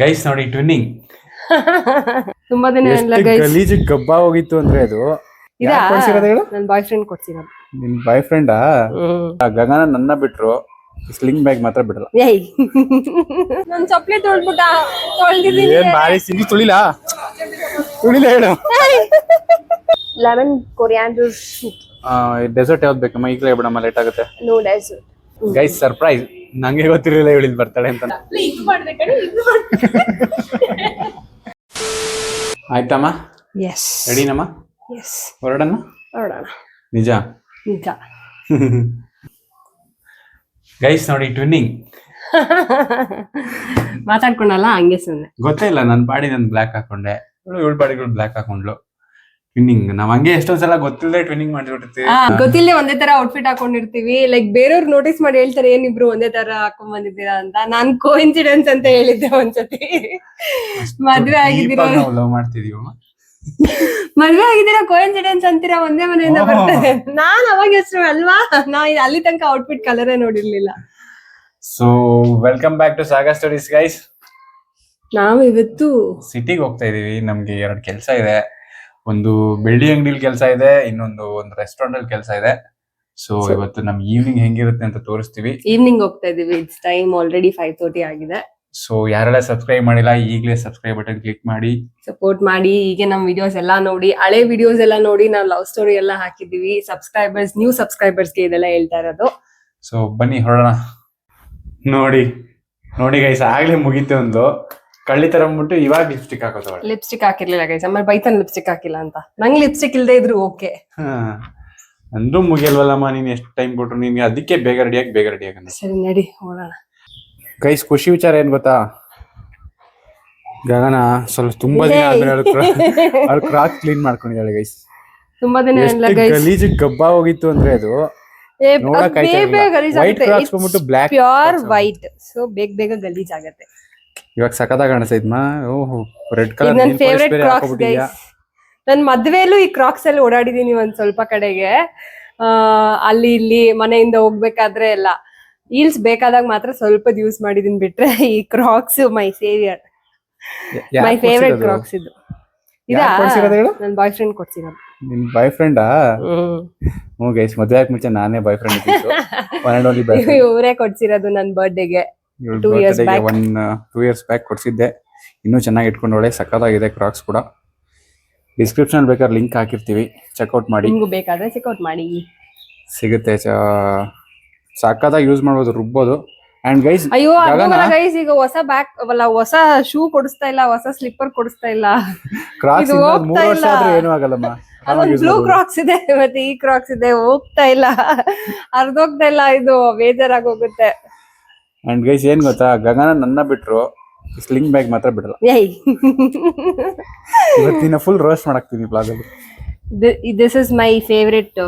Guys ನೋಡಿ twinning ತುಂಬಾ ದಿನ ಗಲೀಜ್ ಗಬ್ಬ ಹೋಗಿತ್ತು ಅಂದ್ರೆ ಅದು ನನ್ನ ಬಾಯ್ ಫ್ರೆಂಡ್ ಕೊಡ್ಸಿರೋದು. ನಿನ್ ಬಾಯ್ ಫ್ರೆಂಡಾ? ಗಗನ ನನ್ನ ಬಿಟ್ರು, ಸ್ಲಿಂಗ್ ಬ್ಯಾಗ್ ಮಾತ್ರ ಬಿಡಲ್ಲ. ನನ್ ಚಪ್ಪಲಿ ತೊಳ್ದಿದ್ದೀನಿ. ಏನ್ ಬಾರಿ ಸಿಂಗಿ ತುಳಿಲ ಹೇಳು. Lemon coriander soup. ಡೆಸರ್ಟ್ ಯಾವ್ದು ಬೇಕಮ್ಮ? ಈಗಲೇ ಬಿಡಮ್ಮ, ಲೇಟ್ ಆಗುತ್ತೆ. No dessert. ಗೈಸ್ ಸರ್ಪ್ರೈಸ್, ನಂಗೆ ಗೊತ್ತಿರಲಿಲ್ಲ ಇವಳಿಲ್ ಬರ್ತಾಳೆ ಅಂತ. ಆಯ್ತಮ್ಮ, ಎಸ್ ರೆಡಿನಮ್ಮ? ಎಸ್, ಹೊರಡೋಣ. ನಿಜ ನಿಜ. ಗೈಸ್ ನೋಡಿ ಟ್ವಿನ್ನಿಂಗ್. ಮಾತಾಡ್ಕೊಂಡಲ್ಲ ಹಂಗೆ ಸುಮ್ಮನೆ. ಗೊತ್ತೇ ಇಲ್ಲ, ನನ್ನ ಬಾಡಿ ನನ್ ಬ್ಲ್ಯಾಕ್ ಹಾಕೊಂಡೆ, ಇವಳ ಬಾಡಿಗಳು ಬ್ಲ್ಯಾಕ್ ಹಾಕೊಂಡ್ಲು. ಟ್ವಿನ್ನಿಂಗ್ ನಾವ್ ಹಂಗೆ ಎಷ್ಟೊಂದ್ಸಲ ಗೊತ್ತಿಲ್ಲದೆ ಟ್ವಿನ್ನಿಂಗ್ ಮಾಡಿಬಿಟ್ಟಿರ್ತೀವಿ. ಗೊತ್ತಿಲ್ಲದೆ ಒಂದೇ ತರ ಔಟ್ಫಿಟ್ ಹಾಕೊಂಡಿರ್ತೀವಿ. ಲೈಕ್ ಬೇರೆಯವ್ರು ನೋಟಿಸ್ ಮಾಡಿ ಹೇಳ್ತಾರೆ, ಏನಿಬ್ರು ಒಂದೇ ತರ ಹಾಕೊಂಡ್ ಬಂದಿದ್ದೀರಾ ಅಂತ. ನಾನ್ ಕೋಇನ್ಸಿಡೆನ್ಸ್ ಅಂತ ಹೇಳಿದ್ದೆ ಒಂದ್ಸತಿ. ಮದ್ವೆ ಆಗಿದ್ದೀರಾ, ಲವ್ ಮಾಡ್ತಿದೀವ, ಮದ್ವೆ ಆಗಿದ್ದೀರಾ, ಕೋಇನ್ಸಿಡೆನ್ಸ್ ಅಂತೀರಾ, ಒಂದೇ ಮನೆಯಿಂದ ಬರ್ತಾರೆ. ನಾನ್ ಅವಾಗ ಹೆಸರು ಅಲ್ವಾ, ನಾ ಅಲ್ಲಿ ತನಕ ಔಟ್ಫಿಟ್ ಕಲರೇ ನೋಡಿರ್ಲಿಲ್ಲ. So welcome back to saga stories guys. ನಾವು ಇವತ್ತು ಸಿಟಿಗೆ ಹೋಗ್ತಾ ಇದೀವಿ. ನಮ್ಗೆ 2 ಕೆಲಸ ಇದೆ. ಒಂದು ಬೆಳ್ಳಿ ಅಂಗಡಿಲಿ ಕೆಲಸ ಇದೆ, ಇನ್ನೊಂದು ರೆಸ್ಟೋರೆಂಟ್ ಅಲ್ಲಿ ಕೆಲಸ ಇದೆ. ಸೊ ಇವತ್ತು ನಮ್ ಈವ್ನಿಂಗ್ ಹೆಂಗಿರುತ್ತೆ ಅಂತ ತೋರಿಸ್ತೀವಿ. ಈವ್ನಿಂಗ್ ಹೋಗ್ತಾ ಇದೀವಿ. ಇಟ್ಸ್ ಟೈಮ್ ಆಲ್ರೆಡಿ 5:30 ಆಗಿದೆ. ಸೊ ಯಾರೆಲ್ಲ ಸಬ್ಸ್ಕ್ರೈಬ್ ಮಾಡಿಲ್ಲ, ಈಗಲೇ ಸಬ್ಸ್ಕ್ರೈಬ್ ಬಟನ್ ಕ್ಲಿಕ್ ಮಾಡಿ ಸಪೋರ್ಟ್ ಮಾಡಿ. ಹೀಗೆ ನಮ್ ವಿಡಿಯೋಸ್ ಎಲ್ಲಾ ನೋಡಿ, ಹಳೆ ವಿಡಿಯೋಸ್ ಎಲ್ಲ ನೋಡಿ, ನಾವು ಲವ್ ಸ್ಟೋರಿ ಎಲ್ಲ ಹಾಕಿದೀವಿ. ಸಬ್ಸ್ಕ್ರೈಬರ್ಸ್, ನ್ಯೂ ಸಬ್ಸ್ಕ್ರೈಬರ್ಸ್ಗೆ ಇದೆಲ್ಲ ಹೇಳ್ತಾ ಇರೋದು. ಸೊ ಬನ್ನಿ ಹೊರಡೋಣ. ನೋಡಿ ನೋಡಿ ಗೈಸ್, ಆಗ್ಲೇ ಮುಗೀತು ಒಂದು ಕಳ್ಳಿ ತರ ಅಂದ್ಬಿಟ್ಟು ಇವಾಗ ಲಿಪ್ಸ್ಟಿಕ್ ಹಾಕೋತಾಳೆ. ಲಿಪ್ಸ್ಟಿಕ್ ಹಾಕಿರ್ಲಿಲ್ಲ ಗೈಸ್, ಆಮೇಲೆ ಬೈತನ್ ಲಿಪ್ಸ್ಟಿಕ್ ಹಾಕಿಲ್ಲ ಅಂತ. ನಂಗೆ ಲಿಪ್ಸ್ಟಿಕ್ ಇಲ್ದೇ ಇದ್ರು ಓಕೆ. ಅಂದ್ರೂ ಮುಗಿಯಲ್ವಲ್ಲಮ್ಮ, ನೀನ್ ಎಷ್ಟು ಟೈಮ್ ಕೊಟ್ರು ನಿನ್ಗೆ, ಅದಕ್ಕೆ ಬೇಗ ರೆಡಿ ಆಗ. ಸರಿ ನಡಿ ಹೋಗೋಣ. ಗೈಸ್ ಖುಷಿ ವಿಚಾರ ಏನ್ ಗೊತ್ತಾ, ಗಗನ ಸ್ವಲ್ಪ ತುಂಬಾ ದಿನ ಆದ್ಮೇಲೆ ಅವ್ರು ಕ್ರಾಕ್ ಕ್ಲೀನ್ ಮಾಡ್ಕೊಂಡಿದ್ದಾಳೆ ಗೈಸ್. ತುಂಬಾ ದಿನ ಗಲೀಜ್ ಗಬ್ಬ ಹೋಗಿತ್ತು ಅಂದ್ರೆ ಅದು ಪ್ಯೂರ್ ವೈಟ್, ಸೊ ಬೇಗ ಗಲೀಜ್ ಆಗತ್ತೆ. ಇವಾಗ ಸಖತ್ತಾಗಿ ಕಾಣಿಸ್ತೈತ್ಮಾ. ಓಹೋ, ರೆಡ್ ಕಲರ್. ನನ್ ಫೇವರೇಟ್ ಕ್ರಾಕ್ಸ್ ಗೈಸ್. ನನ್ ಮದ್ವೆಲ್ಲೂ ಈ ಕ್ರಾಕ್ಸ್ ಅಲ್ಲಿ ಓಡಾಡಿದೀನಿ ಒಂದ್ ಸ್ವಲ್ಪ ಕಡೆಗೆ. ಅಲ್ಲಿ ಇಲ್ಲಿ ಮನೆಯಿಂದ ಹೋಗ್ಬೇಕಾದ್ರೆ ಎಲ್ಲ ಹೀಲ್ಸ್ ಬೇಕಾದಾಗ ಮಾತ್ರ ಸ್ವಲ್ಪ ಯೂಸ್ ಮಾಡಿದೀನಿ, ಬಿಟ್ರೆ ಈ ಕ್ರಾಕ್ಸ್ ಮೈ ಸೇವಿಯರ್, ಮೈ ಫೇವರೇಟ್ ಕ್ರಾಕ್ಸ್. ಇದು ನನ್ ಬಾಯ್ ಫ್ರೆಂಡ್ ಕೊಡ್ಸಿರೋದು. ನಿನ್ ಬಾಯ್ ಫ್ರೆಂಡಾ? ಹ್ಮ್ ಗೈಸ್, ಮದ್ವೆ ಆಗ ಮುಂಚೆ ನಾನೇ ಬಾಯ್ ಫ್ರೆಂಡ್ ಇದ್ದಿದ್ದು. ಇವರೇ ಕೊಡ್ಸಿರೋದು ನನ್ ಬರ್ಡೇಗೆ 2 ಇಯರ್ಸ್ ಬ್ಯಾಕ್ ಕೊಡ್ಸಿದ್ದೆ. ಇನ್ನೂ ಚೆನ್ನಾಗಿ ಇಟ್ಕೊಂಡೋಳೆ, ಸಕ್ಕತ್ತಾಗಿದೆ ಕ್ರಾಕ್ಸ್ ಕೂಡ. ಡಿಸ್ಕ್ರಿಪ್ಷನ್ ಬೇಕಾದ್ರೆ ಲಿಂಕ್ ಹಾಕಿರ್ತೀವಿ, ಚೆಕ್ಔಟ್ ಮಾಡಿ. ನಿಮಗೂ ಬೇಕಾದ್ರೆ ಚೆಕ್ಔಟ್ ಮಾಡಿ, ಸಿಗುತ್ತೆ. ಸಕ್ಕತ್ತಾಗಿ ಯೂಸ್ ಮಾಡ್ಬೋದು, ರುಬ್ಬೋದು. ಅಂಡ್ ಗೈಸ್, ಅಯ್ಯೋ ಗೈಸ್, ಈಗ ಹೊಸ ಬ್ಯಾಗ್ ಅಲ್ಲ, ಹೊಸ ಶೂ ಕೊಡಿಸ್ತಾ ಇಲ್ಲ, ಹೊಸ ಸ್ಲಿಪ್ಪರ್ ಕೊಡಿಸ್ತಾ ಇಲ್ಲ. ಕ್ರಾಕ್ಸ್ 3 ವರ್ಷ ಆದ್ರೂ ಏನೂ ಆಗಲ್ಲಮ್ಮ. ಅದೊಂದು ಬ್ಲೂ ಕ್ರಾಕ್ಸ್ ಇದೆ, ಮತ್ತೆ ಈ ಕ್ರಾಕ್ಸ್ ಇದೆ, ಹೋಗ್ತಾ ಇಲ್ಲ, ಅರ್ಧೋಗ್ತಾ ಇಲ್ಲ. ಇದು ಬೇಜಾರಾಗಿ ಹೋಗುತ್ತೆ. ಅಂಡ್ ಗೈಸ್ ಏನ್ ಗೊತ್ತಾ, ಗಗನ ನನ್ನ ಬಿಟ್ರು, ಸ್ಲಿಂಗ್ ಬ್ಯಾಗ್ ಮಾತ್ರ ಬಿಡಲ್ಲ. ಇವತ್ತಿನ ಫುಲ್ ರೋಸ್ಟ್ ಮಾಡಾಕ್ತೀನಿ ಬ್ಲಾಗ್ ಅಲ್ಲಿ. This is my favourite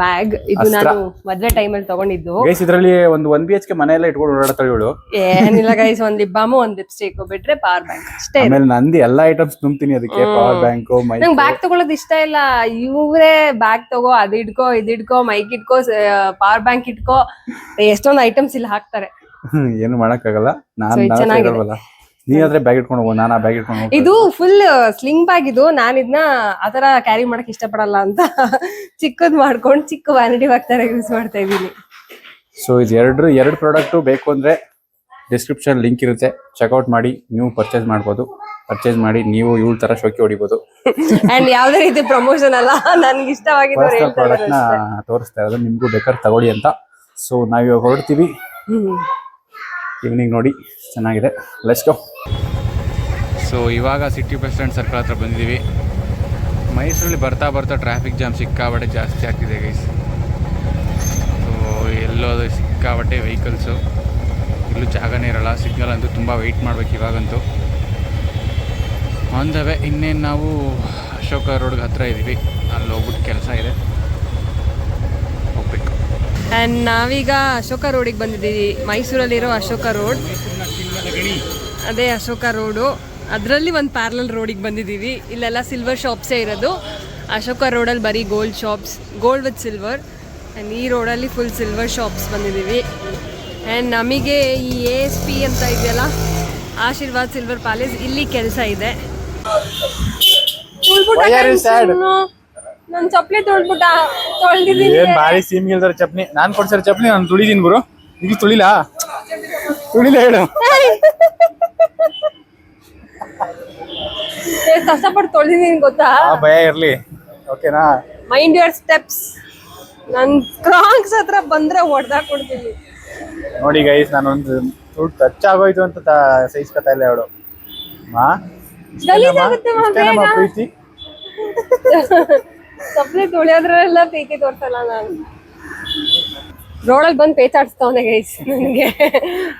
bag. ಇದು ನಾನು ಮದ್ವೆ ಟೈಮ್ ಅಲ್ಲಿ ತಗೊಂಡಿದ್ದು ಗೈಸ್. ಇದ್ರಲ್ಲಿ ಒಂದು 1 BHK ಮನೆಯಲ್ಲ ಇಟ್ಕೊಂಡು ಓಡಾಡ್ತಾಳೆ ಇವಳು. ಏನಿಲ್ಲ ಗೈಸ್, ಒಂದ್ ಲಿಪ್ ಬಾಮ್, ಒಂದ್ ಲಿಪ್ಸ್ಟಿಕ್, ಬಿಟ್ರೆ ಪವರ್ ಬ್ಯಾಂಕ್ ಅಷ್ಟೇ. ಆಮೇಲೆ ನಂದಿ ಎಲ್ಲಾ ಐಟಮ್ಸ್ ತುಂಬ್ತೀನಿ ಅದಕ್ಕೆ. Power bank, mic. ನಂಗೆ ಬ್ಯಾಗ್ ತಗೊಳ್ಳೋದು ಇಷ್ಟ ಇಲ್ಲ. ಇವ್ರೇ ಬ್ಯಾಗ್ ತಗೋ, ಅದಿಡ್ಕೋ, ಇದಿಡ್ಕೋ, ಮೈಕ್ ಇಟ್ಕೋ, ಪವರ್ ಬ್ಯಾಂಕ್ ಇಟ್ಕೋ, ಎಷ್ಟೊಂದು ಐಟಮ್ಸ್ ಇಲ್ಲಿ ಹಾಕ್ತಾರೆ. ಏನು ಮಾಡಕ್ಕಾಗಲ್ಲ. ನಾನು ನೀನಾದ್ರೆ ಬ್ಯಾಗ್ ಇಟ್ಕೊಂಡು ಹೋಗೋ, ನಾನು ಬ್ಯಾಗ್ ಇಟ್ಕೊಂಡು ಹೋಗ್ತೀನಿ. ಇದು ಫುಲ್ ಸ್ಲಿಂಗ್ ಬ್ಯಾಗ್. ಇದು ನಾನು ಇದನ್ನ ಆತರ ಕ್ಯಾರಿ ಮಾಡಕ್ ಇಷ್ಟಪಡಲ್ಲ ಅಂತ ಚಿಕ್ಕದ್ ಮಾಡ್ಕೊಂಡು ಚಿಕ್ಕ ವ್ಯಾನಿಟಿ ಬ್ಯಾಗ್ ತರ ಯೂಸ್ ಮಾಡ್ತಾ ಇದೀನಿ. ಸೊ ಇದು ಎರಡು ಪ್ರಾಡಕ್ಟ್ ಬೇಕು ಅಂದ್ರೆ ಡಿಸ್ಕ್ರಿಪ್ಷನ್ ಲಿಂಕ್ ಇರುತ್ತೆ, ಚೆಕ್ಔಟ್ ಮಾಡಿ ನೀವು ಪರ್ಚೇಸ್ ಮಾಡ್ಬೋದು. ಪರ್ಚೇಸ್ ಮಾಡಿ ನೀವು ಇವಳ ತರ ಶೋಕಿ ಹೊಡಿಬೋದು. ಅಂಡ್ ಯಾವ್ದೇ ರೀತಿ ಪ್ರಮೋಷನ್ ಅಲ್ಲ, ನನ್ಗೆ ಇಷ್ಟವಾಗಿದ್ದು ಪ್ರಾಡಕ್ಟ್ ನ ತೋರಿಸ್ತಾ ಇರೋದು, ನಿಮ್ಗೂ ಬೇಕಾದ್ರೆ ತಗೊಳ್ಳಿ ಅಂತ. ಸೊ ನಾವಿವಾಗ ಹೊರಡ್ತೀವಿ. ಈವ್ನಿಂಗ್ ನೋಡಿ ಚೆನ್ನಾಗಿದೆ, ಲೆಟ್ಸ್ ಗೋ. ಸೊ ಇವಾಗ ಸಿಟಿ ಬಸ್ ಸ್ಟ್ಯಾಂಡ್ ಸರ್ಕಲ್ ಹತ್ರ ಬಂದಿದ್ದೀವಿ. ಮೈಸೂರಲ್ಲಿ ಬರ್ತಾ ಟ್ರಾಫಿಕ್ ಜಾಮ್ ಸಿಕ್ಕಾಬಟ್ಟೆ ಜಾಸ್ತಿ ಆಗ್ತಿದೆ ಗೈಸ್. ಸೊ ಎಲ್ಲೋದು ಸಿಕ್ಕಾಬಟ್ಟೆ ವೆಹಿಕಲ್ಸು, ಇಲ್ಲೂ ಜಾಗನೇ ಇರೋಲ್ಲ. ಸಿಗ್ನಲ್ ಅಂತೂ ತುಂಬ ವೆಯ್ಟ್ ಮಾಡ್ಬೇಕು ಇವಾಗಂತೂ. On the way. ಇನ್ನೇನು ನಾವು ಅಶೋಕ ರೋಡ್ಗೆ ಹತ್ರ ಇದ್ದೀವಿ, ಅಲ್ಲಿ ಹೋಗ್ಬಿಟ್ಟು ಕೆಲಸ ಇದೆ, ಹೋಗ್ಬೇಕು. ಅಂಡ್ ನಾವೀಗ ಅಶೋಕ ರೋಡಿಗೆ ಬಂದಿದ್ದೀವಿ. ಮೈಸೂರಲ್ಲಿರೋ ಅಶೋಕ ರೋಡ್, ಅದೇ ಅಶೋಕ ರೋಡು. ಅದರಲ್ಲಿ ಒಂದು ಪ್ಯಾರಲಲ್ ರೋಡಿಗೆ ಬಂದಿದ್ದೀವಿ. ಇಲ್ಲೆಲ್ಲ ಸಿಲ್ವರ್ ಶಾಪ್ಸೇ ಇರೋದು. ಅಶೋಕ ರೋಡಲ್ಲಿ ಬರೀ gold shops, gold with silver. And ಈ ರೋಡಲ್ಲಿ ಫುಲ್ ಸಿಲ್ವರ್ ಶಾಪ್ಸ್ ಬಂದಿದ್ದೀವಿ. ಆ್ಯಂಡ್ ನಮಗೆ ಈ ASP ಅಂತ ಇದೆಯಲ್ಲ, ಆಶೀರ್ವಾದ್ ಸಿಲ್ವರ್ ಪ್ಯಾಲೇಸ್ ಇಲ್ಲಿ ಕೆಲಸ ಇದೆ. ನನ್ ಚಪ್ಲಿ ತೊಳ್ದಿದ್ದೀನಿ. ಏನ್ ಬಾರಿ ಸೀಮ್ ಗಿಲ್ದಾರ ಚಪ್ನಿ. ನಾನ್ ಕೊಡ್ಸಿರೋ ಚಪ್ನಿ ನಾನು ತುಳಿದೀನಿ ಗುರು. ಈಗ ತುಳಿಲ ಹೇಳು. ಕಷ್ಟಪಟ್ಟು ತೊಳ್ದಿದ್ದೀನಿ ಗೊತ್ತಾ. ಭಯ ಇರ್ಲಿ, ಓಕೆನಾ. Mind your steps. ನನ್ ಕ್ರಾಂಕ್ಸ್ ಹತ್ರ ಬಂದ್ರೆ ಹೊಡೆದಾಕೊಡ್ತೀನಿ ನೋಡಿ ಗೈಸ್. ನಾನೊಂದು ಟಚ್ ಆಗೋಯ್ತು ಅಂತ ಸಹಿಸ್ಕೊತಾ ಇಲ್ಲ ಅವಳು. ಪ್ರೀತಿ ಚಪ್ಲಿ ತುಳಿಯೋದ್ರೆಲ್ಲ ಪ್ರೀತಿ ತೋರ್ಸಲ್ಲ ನಾನು. ರೋಡಲ್ಲಿ ಬಂದು ಪೇಚಾಡ್ಸ್ತಾವನೆ ಗೈಸ್ ನನಗೆ.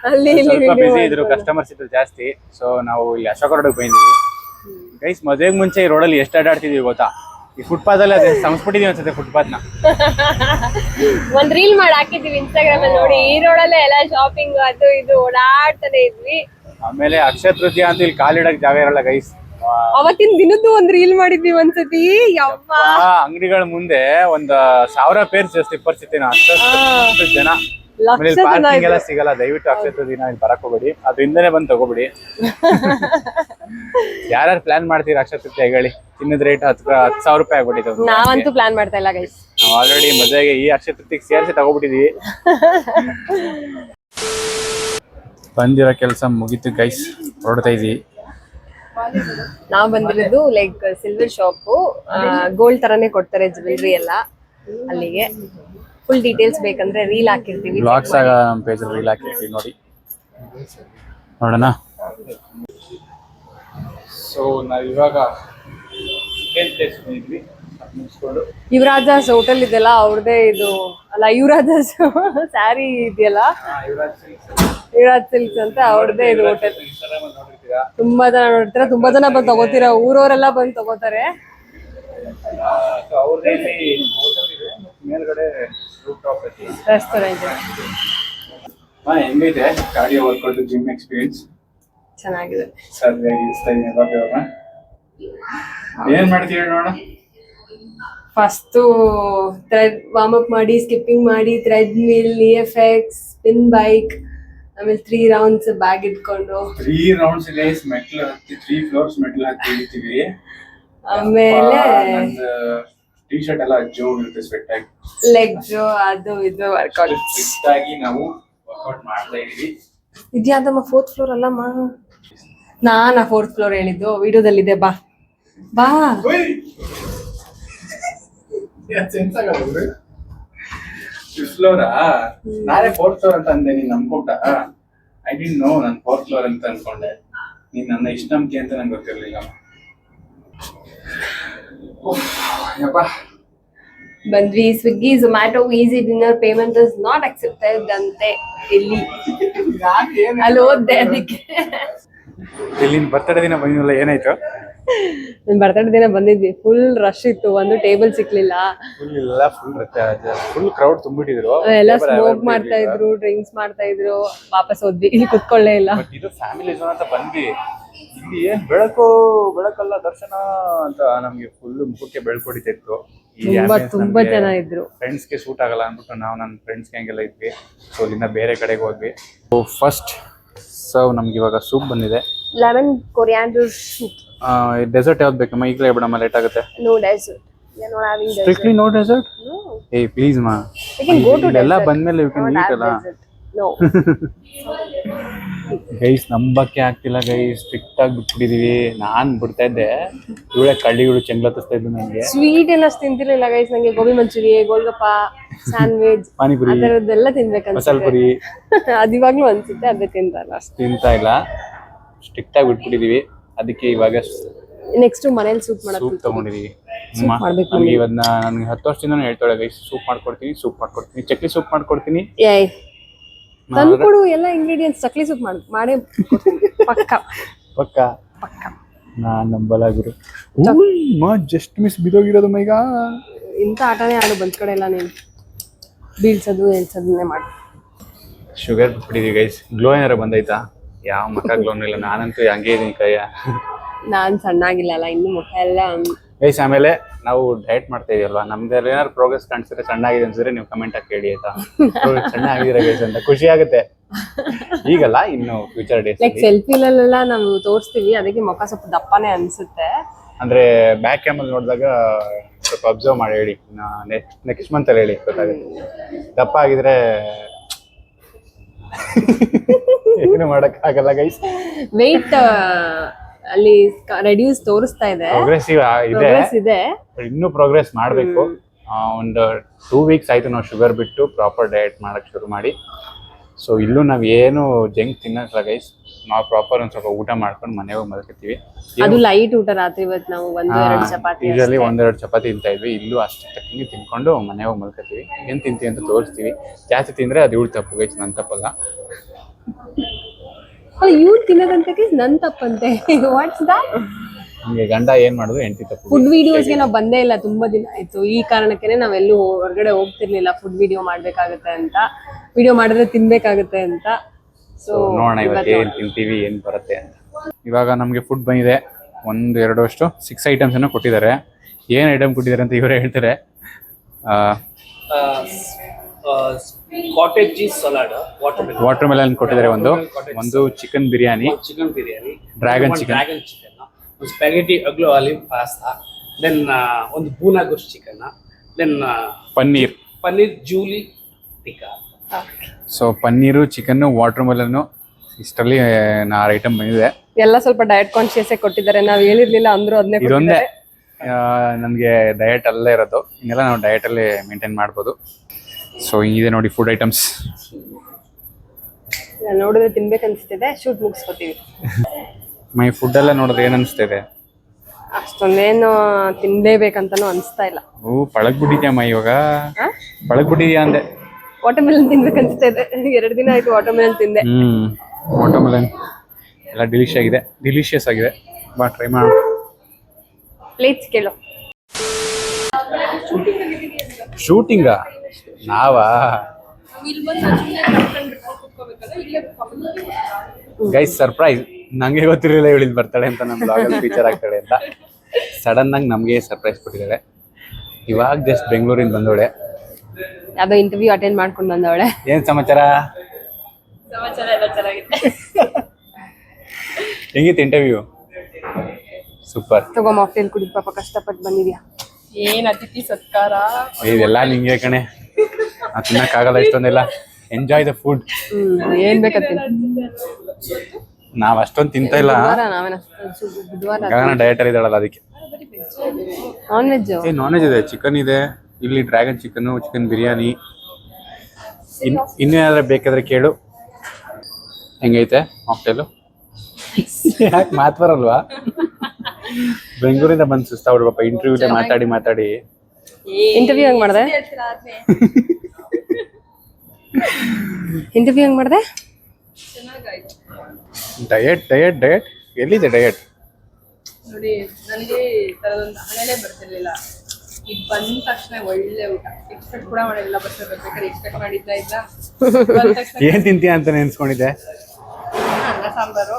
ಅಲ್ಲಿ ಬಿಸಿ ಇದ್ರು, ಕಸ್ಟಮರ್ಸ್ ಇದ್ರು ಜಾಸ್ತಿ. ಸೊ ನಾವು ಇಲ್ಲಿ ಅಶೋಕ ರೋಡ್ ಬಂದಿದ್ದೀವಿ ಗೈಸ್. ಮದುವೆಗೆ ಮುಂಚೆ ಈ ರೋಡಲ್ಲಿ ಎಷ್ಟು ಅಡ್ಡಾಡ್ತಿದೀವಿ ಗೊತ್ತಾ. ಈ ಫುಟ್ಪಾತ್ ಅಲ್ಲಿ ಅದೇ ಸಂಸ್ಬಿಟ್ಟಿದೀವಿ ಅನ್ಸುತ್ತೆ ಫುಟ್ಪಾತ್ ನ. ಒಂದ್ ರೀಲ್ ಮಾಡಿ ಹಾಕಿದೀವಿ ಇನ್ಸ್ಟಾಗ್ರಾಮ್ ಅಲ್ಲಿ ನೋಡಿ. ಈ ರೋಡಲ್ಲೇ ಎಲ್ಲ ಶಾಪಿಂಗ್ ಅದು ಇದು ಓಡಾಡ್ತಾನೆ ಇದ್ವಿ. ಆಮೇಲೆ ಅಕ್ಷಯ ತೃತೀಯ ಅಂತ ಇಲ್ಲಿ ಕಾಲಿಡಕ್ ಜಾಗ ಇರಲ್ಲ ಗೈಸ್. ಅವತ್ತಿನ ದಿನದ್ದು ಒಂದ್ ರೀಲ್ ಮಾಡಿದ್ವಿ ಒಂದ್ಸತಿ. ಅಂಗಡಿಗಳ ಮುಂದೆ 1000 ಪೇರ್ ಜಾಸ್ತಿ ಪರಿಸ್ಥಿತಿ. ಅಷ್ಟು ಜನ. ಪಾರ್ಕಿಂಗ್ ಎಲ್ಲ ಸಿಗಲ್ಲ. ದಯವಿಟ್ಟು ಅಕ್ಷಯ ತೃತೀಯ ಇಲ್ಲಿ ಬರಕ್ ಹೋಗ್ಬೇಡಿ, ಅದು ಹಿಂದೆನೆ ಬಂದು ತಗೋಬಿಡಿ. ಯಾರ್ಯಾರು ಪ್ಲಾನ್ ಮಾಡ್ತೀರಾ ಅಕ್ಷಯ ತೃತೀಯ ಹೇಳಿ. ಚಿನ್ನದ ರೇಟ್ 10,000 ರೂಪಾಯಿ ಆಗ್ಬಿಟ್ಟಿದೆ. ನಾವಂತೂ ಪ್ಲಾನ್ ಮಾಡ್ತಾ ಇಲ್ಲ ಗೈಸ್. ನಾವು ಆಲ್ರೆಡಿ ಮದುವೆಗೆ ಈ ಅಕ್ಷಯ ತೃತೀಯ ಸೇರಿಸಿ ತಗೋಬಿಟ್ಟಿದೀವಿ. ಬಂದಿರೋ ಕೆಲಸ ಮುಗೀತು ಗೈಸ್, ಹೊರಡ್ತಾ ಇದೀವಿ. ನಾವ್ ಬಂದಿರೋದು ಲೈಕ್ ಸಿಲ್ವರ್ ಶಾಪ್. ಗೋಲ್ಡ್ ತರಾನೇ ಕೊಡ್ತಾರೆ ಜ್ಯುವೆಲ್ರಿ ಎಲ್ಲ. ಅಲ್ಲಿಗೆ ಫುಲ್ ಡೀಟೇಲ್ಸ್ ಬೇಕಂದ್ರೆ ರೀಲ್ ಹಾಕಿರ್ತೀವಿ. ಬ್ಲಾಗ್ಸ್ ಆಗ ನಮ್ಮ ಪೇಜ್ ಅಲ್ಲಿ ರೀಲ್ ಹಾಕಿರ್ತೀವಿ ನೋಡಿ, ನೋಡೋಣ. ಸೊ ನಾವು ಇವಾಗ ಯುವರಾಜಾಸ್ ಹೋಟೆಲ್ ಇದೆಯಲ್ಲ ಅವ್ರದೇ ಇದು ಅಲ್ಲ, ಯುವರಾಜಾಸ್ ಸ್ಯಾರಿ ಇದೆಯಲ್ಲ, ಯುವರಾಜ್ ಸಿಲ್ಕ್ಸ್ ಅಂತ ಅವ್ರದೇ ಇದು ಹೋಟೆಲ್. ತುಂಬಾ ಜನ ನೋಡ್ತೀರಾ, ತುಂಬಾ ಜನ ಬಂದು ತಗೋತೀರಾ, ಊರವರೆಲ್ಲ ಬಂದು ತಗೋತಾರೆ. ರೆಸ್ಟೋರೆಂಟ್ ಹೆಂಗೈತೆ ಕಾರ್ಡಿಯೋ ವರ್ಕೌಟ್ ಜಿಮ್ ಎಕ್ಸ್ಪೀರಿಯನ್ಸ್? ಚೆನ್ನಾಗಿದೆ. ಏನ್ ಮಾಡ್ತೀವಿ ನೋಡ. ಫಸ್ಟ್ ಥ್ರೆಡ್ ವಾರ್ಮ್ ಅಪ್ ಮಾಡಿ, ಸ್ಕಿಪ್ಪಿಂಗ್ ಮಾಡಿ, thread mill, effects, spin bike, ಆಮೇಲೆ 3 ರೌಂಡ್ಸ್ ಬ್ಯಾಗ್ ಇಟ್ಕೊಂಡು 3 ರೌಂಡ್ಸ್ ಗೈಸ್ ಮೆಟ್ಲು ಹತ್ತಿ 3 ಫ್ಲೋರ್ಸ್ ಮೆಟ್ಲು ಹತ್ತಿ ಇರ್ತೀವಿ. ಆಮೇಲೆ ಟಿ ಶರ್ಟ್ ಎಲ್ಲ ಜೋಗ್ ಇರುತ್ತೆ, ಸ್ವೆಟ್ ಆಗಿ ಲೆಗ್ಸ್ ಅದು ಇದು ವರ್ಕೌಟ್ ಫಿಟ್ ಆಗಿ ನಾವು ವರ್ಕೌಟ್ ಮಾಡ್ತಾ ಇದೀವಿ. ಇದ್ಯಾದಮ್ಮ 4th ಫ್ಲೋರ್ ಅಲ್ಲಮ್ಮ. ನಾನಾ 4th ಫ್ಲೋರ್ ಹೇಳಿದ್ದು, ವಿಡಿಯೋದಲ್ಲಿದೆ. ಬಾ ಬಾ. ಫ್ಲೋರಾ? ನಾನೇ 4th ಫ್ಲೋರ್ ಅಂತ ಅಂದೆ, ನೀನ್ ನಂಬ್ಕೊಂಡ? ಐ ಡಿಂಟ್ ನೋ ನಾನು 4th ಫ್ಲೋರ್ ಅಂತ ಅನ್ಕೊಂಡೆ. ನೀನ್ ನನ್ನ ಇಷ್ಟ ನಂಬಿಕೆ ಅಂತ ನಂಗೆ ಗೊತ್ತಿರ್ಲಿಲ್ಲ. ಬಂದ್ವಿ. Swiggy, Zomato, easy dinner payment is not accepted ಅಂತೆ ಇಲ್ಲಿ. ಅಲ್ಲಿ ಓದ್ದೆ ಅದಕ್ಕೆ. ಇಲ್ಲಿ ಬರ್ತಡೇ ದಿನ ಬಂದಿಲ್ಲ, ಏನಾಯ್ತು? ನನ್ ಬರ್ತಡೇ ದಿನ ಬಂದಿದ್ವಿ, ಫುಲ್ ರಶ್ ಇತ್ತು, ಒಂದು ಟೇಬಲ್ ಸಿಕ್ಲಿಲ್ಲ. ಫುಲ್ ಕ್ರೌಡ್ ತುಂಬಿಟ್ಟಿದ್ರು. ಎಲ್ಲ ಸ್ಮೋಕ್ ಮಾಡ್ತಾ ಇದ್ರು, ಡ್ರಿಂಕ್ಸ್ ಮಾಡ್ತಾ ಇದ್ರು. ವಾಪಸ್ ಹೋದ್ವಿ, ಇಲ್ಲಿ ಕುತ್ಕೊಳ್ಳೇ ಇಲ್ಲ. ಇದು ಫ್ಯಾಮಿಲಿ ಝೋನ್ ಅಂತ ಬಂದ್ವಿ. ಇಲ್ಲಿ ಏನ್ ಬೆಳಕಲ್ಲ ದರ್ಶನ ಅಂತ ನಮ್ಗೆ ಫುಲ್ ಮುಖಕ್ಕೆ ಬೆಳ್ಕೊಡಿತಾ ಇತ್ತು. ತುಂಬಾ ಜನ ಇದ್ರು. ಫ್ರೆಂಡ್ಸ್ಗೆ ಸೂಟ್ ಆಗಲ್ಲ ಅಂದ್ಬಿಟ್ಟು ನಾವು ನನ್ನ ಫ್ರೆಂಡ್ಸ್ಗೆ ಹಂಗೆಲ್ಲ ಇದ್ವಿ. ಸೊ ಇಲ್ಲಿಂದ ಬೇರೆ ಕಡೆಗೆ ಹೋದ್ವಿ. ಫಸ್ಟ್ ನಮ್ಗೆ ಇವಾಗ ಸೂಪ್ ಬಂದಿದೆ, ಲೆಮನ್ ಕೊರಿಯಾಂಡರ್ ಸೂಪ್. ಡೆಸರ್ಟ್ ಯಾವ್ದು ಬೇಕಮ್ಮ? ಈಗಲೇ ಬಿಡಮ್ಮ, ಲೇಟ್ ಆಗುತ್ತೆ. No dessert. Strictly no dessert. ಏ ಪ್ಲೀಸ್ ಮಾ, ಎಲ್ಲ ಬಂದ್ಮೇಲೆ ಯು ಕ್ಯಾನ್ ಈಟ್ ಅಲ್ಲ. ನೋ ಗೈಸ್ ನಂಬಕ್ಕೆ ಆಗ್ತಿಲ್ಲ ಗೈಸ್, ಸ್ಟ್ರಿಕ್ಟ್ ಆಗಿ ಬಿಟ್ಬಿಟ್ಟಿದೀವಿ. ನಾನ್ ಬಿಡ್ತಾ ಇದ್ದೆ, ಇವಳೆ ಕಳ್ಳಿಗಳು ಚೆಂಗ್ಲತ್ತಿಸ್ತಾ ಇದ್ದು ನನಗೆ. ಸ್ವೀಟ್ ಎಲ್ಲ ತಿಂತಿರ್ಲಿಲ್ಲ ಗೈಸ್. ನಂಗೆ ಗೋಬಿ ಮಂಚೂರಿ, ಗೋಲ್ಗಪ್ಪ, ಸ್ಯಾಂಡ್ವಿಚ್, ಪಾನಿಪುರಿ, ಅದರದ್ದೆಲ್ಲ ತಿನ್ಬೇಕಂತ ಮಸಾಲ ಪುರಿ ಅದು ಇವಾಗ್ಲೂ ಅನ್ಸುತ್ತೆ, ಅದೇ ತಿಂತಲ್ಲ. ತಿಂತಾ ಇಲ್ಲ, ಸ್ಟ್ರಿಕ್ಟ್ ಆಗಿ ಬಿಟ್ಬಿಟ್ಟಿದೀವಿ. ಅದಕ್ಕೆ ಇವಾಗ ನೆಕ್ಸ್ಟ್ ಮನೇಲಿ ಸೂಪ್ ತಗೊಂಡಿದೀವಿ. ನಮ್ಗೆ ಇವನ್ನ ನನ್ಗೆ 10 ವರ್ಷದಿಂದ ಹೇಳ್ತಾಳೆ ಗೈಸ್, ಸೂಪ್ ಮಾಡ್ಕೊಡ್ತೀನಿ, ಚಕ್ಲಿ ಸೂಪ್ ಮಾಡ್ಕೊಡ್ತೀನಿ. ತಂದ್ಕೊಡು ಎಲ್ಲ ಇಂಗ್ರೀಡಿಯೆಂಟ್ಸ್. ಚಕ್ಲಿ ಸೂಪ್ ಮಾಡೇ ಪಕ್ಕ. ನಾನ್ ನಂಬಲ್ಲ ಗುರು. Just miss ಬಿದೋಗಿರೋದು ಮೈಗ. ಇಂಥ ಆಟನೇ ಆಡು ಬಂದ್ ಕಡೆ ಎಲ್ಲ ನೀನು ಬೀಳ್ಸೋದು ಎಲ್ಸೋದನ್ನೇ ಮಾಡಿ. Sugar ಬಿಟ್ಬಿಟ್ಟಿದೀವಿ guys. ಗ್ಲೋ ಏನಾರ ಬಂದೈತಾ? ಯಾವ ಮಕ್ಕ ಗ್ಲೋನ್ ಇಲ್ಲ. ನಾನಂತೂ ಹಂಗೆ ಇದೀನಿ ಕೈಯ. ನಾನ್ ಸಣ್ಣಾಗಿಲ್ಲ ಇನ್ನು ಮುಖ ಎಲ್ಲ ಗೈಸ್. ಆಮೇಲೆ ನಾವು ಡಯಟ್ ಮಾಡ್ತಾ ಇದೀವಲ್ವಾ, ನಮ್ದು ಏನಾದ್ರು ಪ್ರೋಗ್ರೆಸ್ ಕಾಣಿಸಿದ್ರೆ, ಸಣ್ಣ ಆಗಿದೆ ಅನ್ಸಿದ್ರೆ ನೀವು ಕಮೆಂಟ್ ಹಾಕಿ ಹೇಳಿ ಆಯ್ತಾ. ಸಣ್ಣ ಆಗಿದ್ದೀರಾ ಗೈಸ್ ಅಂತ ಖುಷಿ ಆಗುತ್ತೆ. ಈಗಲ್ಲ ಇನ್ನು ಫ್ಯೂಚರ್ ಡೇಸ್ ಲೈಕ್ ಸೆಲ್ಫಿಲೆಲ್ಲ ನಾವು ತೋರಿಸ್ತೀವಿ, ಅದಕ್ಕೆ ಮುಖ ಸ್ವಲ್ಪ ದಪ್ಪನೇ ಅನ್ಸುತ್ತೆ. ಅಂದ್ರೆ ಬ್ಯಾಕ್ ಕ್ಯಾಮಲ್ಲಿ ನೋಡಿದಾಗ ಸ್ವಲ್ಪ ಅಬ್ಸರ್ವ್ ಮಾಡಿ ಹೇಳಿ, ನೆಕ್ಸ್ಟ್ ಮಂತ್ ಅಲ್ಲಿ ಹೇಳಿ ಗೊತ್ತಾಗುತ್ತೆ. ದಪ್ಪ ಆಗಿದ್ರೆ ಏನು ಮಾಡಕ್ ಆಗಲ್ಲ ಗೈಸ್. ವೆಯ್ಟ್ ಅಲ್ಲಿ ರೆಡ್ಯೂಸ್ ತೋರಿಸ್ತಾ ಇದೆ, ಪ್ರೋಗ್ರೆಸಿವ್ ಇದೆ, ಇನ್ನೂ ಪ್ರೋಗ್ರೆಸ್ ಮಾಡಬೇಕು. ಒಂದು 2 weeks ಆಯ್ತು ನಾವು ಶುಗರ್ ಬಿಟ್ಟು ಪ್ರಾಪರ್ ಡಯಟ್ ಮಾಡಕ್ ಶುರು ಮಾಡಿ. ಸೊ ಇಲ್ಲೂ ನಾವ್ ಏನು ಜಂಕ್ ತಿನ್ನಲ್ಲ ಗೈಸ್, ನಾವು ಪ್ರಾಪರ್ ಒಂದ್ ಸ್ವಲ್ಪ ಊಟ ಮಾಡ್ಕೊಂಡು ಮನೆಗೆ ಹೋಗಿ ಮಲ್ಕೋತೀವಿ. ಅದು ಲೈಟ್ ಊಟ ರಾತ್ರಿ ಇವತ್ತು ನಾವು 1-2 ಚಪಾತಿ, ಯೂಶಲಿ 1-2 ಚಪಾತಿ ತಿಂತಾ ಇದ್ವಿ. ಇಲ್ಲೂ ಅಷ್ಟು ತಕ್ಕಂಗೆ ತಿನ್ಕೊಂಡು ಮನೆಗೆ ಹೋಗಿ ಮಲ್ಕೋತೀವಿ. ಏನ್ ತಿಂತೀವಿ ಅಂತ ತೋರಿಸ್ತೀವಿ. ಜಾಸ್ತಿ ತಿಂದ್ರೆ ಅದು ಇವಳು ತಪ್ಪು ಗೈಸ್, ನನ್ ತಪ್ಪಲ್ಲ. ಇವ್ರು ತಿನ್ನೋದಂತಕ್ಕೆ ನನ್ ತಪ್ಪಂತೆ. What's that? ಹಂಗೆ ಗಂಡ ಏನ್ ಮಾಡುದು ಹೆಂಡತಿ ತಪ್ಪು. ಫುಡ್ ವಿಡಿಯೋಸ್ಗೆ ನಾವು ಬಂದೇ ಇಲ್ಲ, ತುಂಬಾ ದಿನ ಆಯ್ತು. ಈ ಕಾರಣಕ್ಕೆ ನಾವೆಲ್ಲೂ ಹೊರಗಡೆ ಹೋಗ್ತಿರ್ಲಿಲ್ಲ, ಫುಡ್ ವಿಡಿಯೋ ಮಾಡ್ಬೇಕಾಗತ್ತೆ ಅಂತ, ವಿಡಿಯೋ ಮಾಡಿದ್ರೆ ತಿನ್ಬೇಕಾಗತ್ತೆ ಅಂತ. ಸೊ ನೋಡೋಣ ಇವತ್ತು ಏನ್ ತಿಂತೀವಿ, ಏನ್ ಬರುತ್ತೆ ಅಂತ. ಇವಾಗ ನಮ್ಗೆ ಫುಡ್ ಬಂದಿದೆ, 1-2 ಅಷ್ಟು 6 ಐಟಮ್ಸ್ ಅನ್ನು ಕೊಟ್ಟಿದ್ದಾರೆ. ಏನ್ ಐಟಮ್ ಕೊಟ್ಟಿದ್ದಾರೆ ಅಂತ ಇವರೇ ಹೇಳ್ತಾರೆ. Cottage cheese salad, watermelon ಕೊಟ್ಟಿದ್ದಾರೆ, ಒಂದು chicken biryani, chicken biryani, dragon chicken, ಒಂದು spaghetti aglio olive pasta, then ಒಂದು ಬೂನಾ ಗೋಶ್ ಚಿಕನ್, ದೆನ್ ಪನ್ನೀರ್ ಜೂಲಿ tikka. So paneer, chicken, watermelon, ಇಷ್ಟರಲ್ಲಿ 6 ಐಟಮ್ ಬಂದಿದೆ. ಎಲ್ಲ ಸ್ವಲ್ಪ ಡಯಟ್ ಕಾನ್ಶಿಯಸ್ ಕೊಟ್ಟಿದ್ದಾರೆ, ನಾವ್ ಹೇಳಿರ್ಲಿಲ್ಲ ಅಂದ್ರೂ ಅದನ್ನೇ. ಇದೊಂದೇ ನನ್ಗೆ ಡಯಟ್ ಅಲ್ಲೇ ಇರೋದು, ಇನ್ನೆಲ್ಲ ನಾವು ಡಯಟ್ ಅಲ್ಲಿ ಮೇಂಟೈನ್ ಮಾಡ್ಬೋದು. ಸೊ ಇದೆ ನೋಡಿ ಫುಡ್ ಐಟಮ್ಸ್. ನೋಡಿದ್ರೆ ತಿನ್ಬೇಕನ್ಸ್ತಿದೆ, ಶೂಟ್ ಮುಗಿಸ್ಕೊತೀವಿ. ಮೈ ಫುಡ್ ಎಲ್ಲ ನೋಡಿದ್ರೆ ಏನ್ ಅನ್ಸ್ತಿದೆ? ಅಷ್ಟೊಂದೇನು ತಿನ್ಲೇಬೇಕಂತಾನು ಅನ್ಸ್ತಾ ಇಲ್ಲ. ಪಳಗ್ಬಿಟ್ಟಿದ್ಯಮ್ಮ ಇವಾಗ, ಪಳಗ್ಬಿಟ್ಟಿದ್ಯಾ ಅಂದೆ. ವಾಟರ್ ಮೆಲನ್ ತಿನ್ಬೇಕನ್ಸ್ತಾ ಇದೆ, 2 ದಿನ ಆಯ್ತು ವಾಟರ್ ಮೆಲನ್ ತಿಂದೆ. ವಾಟರ್ ಮೆಲನ್ ಎಲ್ಲ ಡಿಲಿಷಿಯಸ್ ಆಗಿದೆ. ಬಾ ಟ್ರೈ ಮಾಡೋಣ. ಪ್ಲೇಟ್ಸ್ ಕೇಳು. ಶೂಟಿಂಗ ನಾವಾ ಗೈಸ್? ಸರ್ಪ್ರೈಸ್, ನಂಗೆ ಗೊತ್ತಿರಲಿಲ್ಲ ಇವಳಿದ್ ಬರ್ತಾಳೆ ಅಂತ, ನಮ್ಮ ಬ್ಲಾಗಲ್ಲಿ ಫೀಚರ್ ಆಗ್ತಾಳೆ ಅಂತ. ಸಡನ್ ಆಗಿ ನಮ್ಗೆ ಸರ್ಪ್ರೈಸ್ ಕೊಟ್ಟಿದ್ದಾಳೆ. ಇವಾಗ ಜಸ್ಟ್ ಬೆಂಗಳೂರಿಂದ ಬಂದವಳೆ, ಯಾವ್ದೋ ಇಂಟರ್ವ್ಯೂ ಅಟೆಂಡ್ ಮಾಡ್ಕೊಂಡು ಬಂದವಳೆ. ಏನ್ ಸಮಾಚಾರ? ಎಲ್ಲ ಚೆನ್ನಾಗಿದೆ. ಹೆಂಗಿತ್ತು ಇಂಟರ್ವ್ಯೂ? ಸೂಪರ್. ತಗೋ ಮಾಕ್ಟೇಲ್ ಕುಡಿ, ಪಾಪ ಕಷ್ಟಪಟ್ಟು ಬಂದಿದ್ಯಾ. ಏನ್ ಅತಿಥಿ ಸತ್ಕಾರ ಇದೆಲ್ಲ ನಿಂಗೆ ಕಣೆ, ನಾ ತಿನ್ನಕ್ಕಾಗಲ್ಲ ಇಷ್ಟೊಂದೆಲ್ಲ. Enjoy the food. ಏನ್ ಬೇಕಂತ ನಾವ್ ಅಷ್ಟೊಂದು ತಿಂತ ಇಲ್ಲ, ಬುಧವಾರ ಡಯಟ್ ಅಲ್ಲಿ ಇದ್ದಾಳಲ್ಲ ಅದಕ್ಕೆ. ನಾನ್ ವೆಜ್, ನಾನ್ ವೆಜ್ ಇದೆ, ಚಿಕನ್ ಇದೆ ಇಲ್ಲಿ, ಡ್ರ್ಯಾಗನ್ ಚಿಕನ್, ಚಿಕನ್ ಬಿರಿಯಾನಿ. ಇನ್ನೇನಾದ್ರೆ ಬೇಕಾದ್ರೆ ಕೇಳು. ಹೆಂಗೈತೆ ಮಾಕ್ಟೇಲು? ಯಾಕೆ ಮಾತು ಬರಲ್ವಾ? ಬೆಂಗಳೂರಿಂದ ಬಂದು ಸುಸ್ತಾವ್ರು ಪಾಪ, ಇಂಟರ್ವ್ಯೂ ಮಾತಾಡಿ. ಇಂಟರ್ವ್ಯೂ ಹೆಂಗ್ ಮಾಡ್ದೆ? ಇಂಟರ್ವ್ಯೂ ಹೆಂಗ್ ಮಾಡ್ದೆ? ಡಯಟ್ ಎಲ್ಲಿದೆ ಡಯಟ್? ನೋಡಿ, ನನಗೆ ಈ ತರದೊಂದು ಹಣೆನೇ ಬರ್ತಿರ್ಲಿಲ್ಲ. ಈಗ ಬಂದ ತಕ್ಷಣ ಒಳ್ಳೆ ಊಟ, ಎಕ್ಸ್ಪೆಕ್ಟ್ ಕೂಡ ಮಾಡಿಲ್ಲ. ಬರ್ಬೇಕಾದ್ರೆ ಎಕ್ಸ್ಪೆಕ್ಟ್ ಮಾಡಿದ್ದ ಇಲ್ಲ. ಬಂದ ತಕ್ಷಣ ಏನ್ ತಿಂತೀಯ ಅಂತ ನೆನ್ಸ್ಕೊಂಡಿದ್ದೆ? ಅನ್ನ ಸಾಂಬಾರು,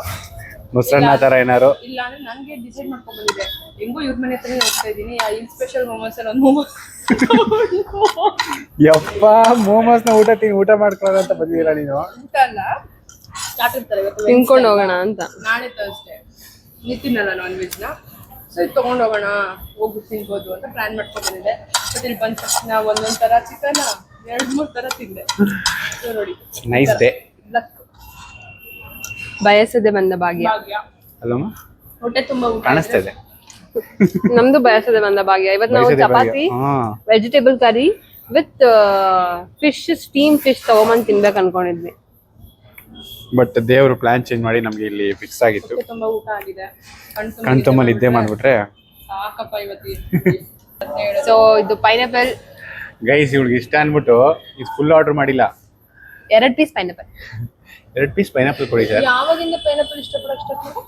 ಮೊಸರನ್ನ ತರ ಏನಾರು? ಇಲ್ಲ ಅಂದ್ರೆ ನನಗೆ ಡಿಸೈಡ್ ಮಾಡ್ಕೊಂಡ್ ಬಂದಿದೆ, ಹೆಂಗೋ ಇವ್ರ ಮನೆ ಹತ್ರನೇ ಹೋಗ್ತಾ ಇದೀನಿ, ಆ ಇನ್ ಸ್ಪೆಷಲ್ ಮೊಮೋಸ್ ಅಲ್ಲಿ ಒಂದು ಮೊಮೋಸ್. ಯಪ್ಪ, ಮೋಮೋಸ್ ನ ಊಟ ಮಾಡ್ಕೊಳ್ಳೋ ಅಂತ ಬಂದಿದ್ದೀರಾ ನೀನು? ಊಟ ಅಲ್ಲ, ಸ್ಟಾರ್ಟರ್ ತರ ತಿನ್ಕೊಂಡು ಹೋಗೋಣ ಅಂತ. ನಾಳೆ ತರ್ಸ್ಡೆ ನಿತಿನಲ್ಲ ನಾನ್ ವೆಜ್ ನ, ಸೊ ಇದು ತಗೊಂಡ್ ಹೋಗೋಣ, ಹೋಗ್ಬಿಟ್ಟು ತಿನ್ಬೋದು ಅಂತ ಪ್ಲಾನ್ ಮಾಡ್ಕೊಂಡ್ ಬಂದಿದೆ. ಬಟ್ ಇಲ್ಲಿ ಬಂದ ತಕ್ಷಣ ಒಂದೊಂದ್ ತರ ಚಿಕನ್ 2-3 ತರ ತಿಂದೆ. ಸೊ ನೋಡಿ, ನೈಸ್ ಡೇ. ಲಕ್, ಬಯಸದೆ ಬಂದ ಭಾಗ್ಯ. ಅಲ್ಲಮ್ಮ, ಹೊಟ್ಟೆ ತುಂಬಾ ಊಟ ಕಾಣಿಸ್ತಾ ಇದೆ. ನಮ್ದು ಬಯಸದೆ ಬಂದ ಭಾಗ್ಯ. ಇವತ್ತು ನಾವು chapati, vegetable curry with fish, steam fish ತಗೊಂಬಂದ್ ತಿನ್ಬೇಕು ಅನ್ಕೊಂಡಿದ್ವಿ. ಬಟ್ ದೇವರು ಪ್ಲಾನ್ ಚೇಂಜ್ ಮಾಡಿ ನಮ್ಗೆ ಇಲ್ಲಿ ಫಿಕ್ಸ್ ಆಗಿತ್ತು. ಹೊಟ್ಟೆ ತುಂಬಾ ಊಟ ಆಗಿದೆ, ಕಣ್ ತುಂಬ ನಿದ್ದೆ ಮಾಡ್ಬಿಟ್ರೆ ಸಾಕಪ್ಪ ಇವತ್ತು. ಸೊ ಇದು ಪೈನಾಪಲ್ ಗೈಸ್, ಇವ್ಳಿಗೆ ಇಷ್ಟ ಅನ್ಬಿಟ್ಟು ಇದು ಫುಲ್ ಆರ್ಡರ್ ಮಾಡಿಲ್ಲ, 2 ಪೀಸ್ ಪೈನಾಪಲ್. 2 ಪೀಸ್ ಪೈನಾಪಲ್ ಕೊಡಿ ಸರ್. ಯಾವಾಗಿಂದ ಪೈನಾಪಲ್ ಇಷ್ಟಪಡಕ್ ಸ್ಟಾರ್ಟ್ ಮಾಡು?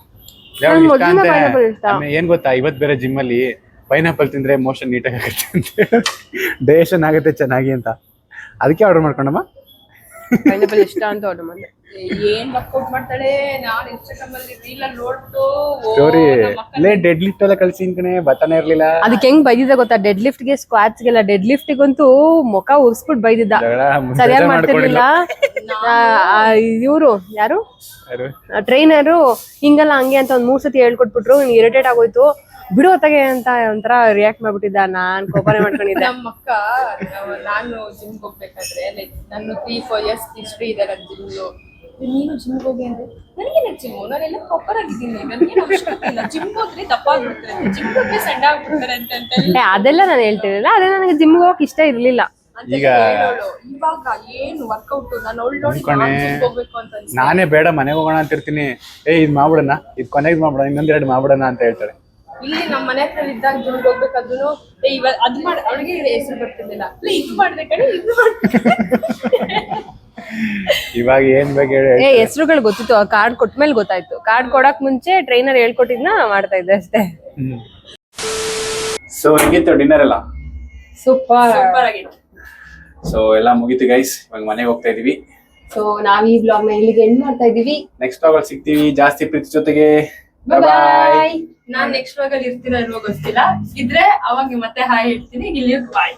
pineapple ಇಷ್ಟ. ಏನ್ ಗೊತ್ತಾ, ಇವತ್ ಬೇರೆ ಜಿಮ್ ಅಲ್ಲಿ ಪೈನಾಪಲ್ ತಿಂದ್ರೆ ಮೋಷನ್ ನೀಟಾಗಿ ಆಗುತ್ತೆ ಅಂತ, ಡೈಜೆಷನ್ ಆಗುತ್ತೆ ಚೆನ್ನಾಗಿ ಅಂತ, ಅದಕ್ಕೆ ಆರ್ಡರ್ ಮಾಡ್ಕೊಂಡಮ್ಮ. ಪೈನಾಪಲ್ ಇಷ್ಟ ಅಂತ ಆರ್ಡರ್ ಮಾಡಿದೆ. ಏನ್ ವರ್ಕೌಟ್ ಮಾಡ್ತಾಳೆ. ನಾನ್ ಇನ್ಸ್ಟಾಗ್ರಾಮ್ ಅಲ್ಲಿ ರೀಲ್ ಅಲ್ಲಿ ನೋಡ್ಬಿಟ್ಟು ಸ್ಟೋರಿ ಲೇ ಡೆಡ್ ಲಿಫ್ಟ್ ಎಲ್ಲ ಕಳ್ಸಿನ್ ಕಣೆ, ಬತಾನೆ ಇರ್ಲಿಲ್ಲ. ಅದಕ್ಕೆ ಹೆಂಗ್ ಬೈದಿದ್ದ ಗೊತ್ತಾ, ಡೆಡ್ ಲಿಫ್ಟ್ ಗೆ ಸ್ಕ್ವಾಟ್ಸ್ ಗೆಲ್ಲ. ಡೆಡ್ ಲಿಫ್ಟ್ ಗಂತೂ ಮುಖ ಉರ್ಸ್ಬಿಟ್ಟು ಬೈದಿದ್ದ, ಸರಿಯಾಗಿ ಮಾಡ್ತಿರ್ಲಿಲ್ಲ. ಇವ್ರು ಯಾರು ಟ್ರೈನರು ಹಿಂಗಲ್ಲ ಹಂಗೆ ಅಂತ ಒಂದ್ 3 ಸತಿ ಹೇಳ್ಕೊಟ್ಬಿಟ್ರು. ಇರಿಟೇಟ್ ಆಗೋಯ್ತು, ಬಿಡು ಹೊತ್ತಾಗೆ ಅಂತ ಒಂಥರ ರಿಯಾಕ್ಟ್ ಮಾಡ್ಬಿಟ್ಟಿದ್ದ. ನಾನ್ ಕೋಪನೆ ಮಾಡ್ಕೊಂಡಿದ್ದೆ. ನಮ್ಮ ಅಕ್ಕ ನಾನು ಜಿಮ್ಗೆ ಹೋಗ್ಬೇಕಾದ್ರೆ ಲೈಕ್ ನಾನು 3-4 ಇಯರ್ಸ್ ಹಿಸ್ಟ್ರಿ ಇದೆ ನನ್ನ ಜಿಮ್ದು. ನೀನು ಜಿಮ್ಗೆ ಹೋಗಿ ಅಂದ್ರೆ ನನಗೇನ ಜಿಮ್ಮು, ನಾನೆಲ್ಲ ಪ್ರಾಪರ್ ಆಗಿದ್ದೀನಿ, ನನಗೇನು ಅವಶ್ಯಕತೆ ಇಲ್ಲ. ಜಿಮ್ಗೆ ಹೋದ್ರೆ ದಪ್ಪ ಆಗ್ಬಿಡ್ತಾರೆ, ಜಿಮ್ಗೆ ಹೋದ್ರೆ ಸಣ್ಣ ಆಗ್ಬಿಡ್ತಾರೆ ಅಂತ ಅದೆಲ್ಲ ನಾನು ಹೇಳ್ತಿರ್ಲಿಲ್ಲ. ಅದೇ ನನಗೆ ಜಿಮ್ಗೆ ಹೋಗಕ್ ಇಷ್ಟ ಇರ್ಲಿಲ್ಲ. ಈಗ ಇವಾಗ ಏನು ವರ್ಕೌಟ್ ನಾನು ಒಳ್ಳೆ ನೋಡಿ ಹೋಗ್ಬೇಕು ಅಂತ ಅನ್ಸುತ್ತೆ. ನಾನೇ ಬೇಡ ಮನೆಗೆ ಹೋಗೋಣ ಅಂತ ಇರ್ತೀನಿ. ಇದ್ ಮಾಡ್ಬಿಡಣ, ಇದ್ ಕೊನೆಗೆ ಮಾಡ್ಬಿಡೋಣ, ಇನ್ನೊಂದೆರಡು ಮಾಡ್ಬಿಡೋಣ ಅಂತ ಹೇಳ್ತಾರೆ. ಇಲ್ಲಿ ನಮ್ಮ ಮನೆ ಹತ್ರ ಇದ್ದಾಗ ಜಿಮ್ಗೆ ಹೋಗ್ಬೇಕಾದ್ರು ಅದ್ ಮಾಡಿ ಅವಳಿಗೆ ಹೆಸರು ಬರ್ತಿರ್ಲಿಲ್ಲ. ಇದು ಮಾಡ್ದೆ ಕಡೆ ಇದು ಮಾಡ್ದೆ. ಇವಾಗ ಏನ್ ಬೇಕು ಹೇಳಿ. ಹೆಸರುಗಳು ಗೊತ್ತಿತ್ತು, ಕಾರ್ಡ್ ಕೊಟ್ಮೇಲೆ ಗೊತ್ತಾಯ್ತು. ಕಾರ್ಡ್ ಕೊಡಕ್ ಮುಂಚೆ ಟ್ರೈನರ್ ಹೇಳ್ಕೊಟ್ಟಿದ್ನ ಮಾಡ್ತಾ ಇದ್ದೆ ಅಷ್ಟೇ. ಸೊ ಹೆಂಗಿತ್ತು ಡಿನ್ನರ್ ಎಲ್ಲ? ಸೂಪರ್ ಆಗಿತ್ತು. ಸೊ ಎಲ್ಲ ಮುಗೀತು ಗೈಸ್, ಇವಾಗ ಮನೆಗೆ ಹೋಗ್ತಾ ಇದೀವಿ. ಸೊ ನಾವ್ ಈ ಬ್ಲಾಗ್ ನ ಇಲ್ಲಿಗೆ ಎಂಡ್ ಮಾಡ್ತಾ ಇದೀವಿ. ನೆಕ್ಸ್ಟ್ ಬ್ಲಾಗ್ ಅಲ್ಲಿ ಸಿಗ್ತೀವಿ. ಜಾಸ್ತಿ ಪ್ರೀತಿ ಜೊತೆಗೆ ಬಾಯ್. ನಾನ್ ನೆಕ್ಸ್ಟ್ ವಾಗಲ್ಲಿ ಇರ್ತೀನ ಇಲ್ವೋ ಗೊತ್ತಿಲ್ಲ. ಇದ್ರೆ ಅವಾಗ ಮತ್ತೆ ಹಾಯ್ ಹೇಳ್ತೀನಿ. ಇಲ್ಲಿ ಬಾಯ್.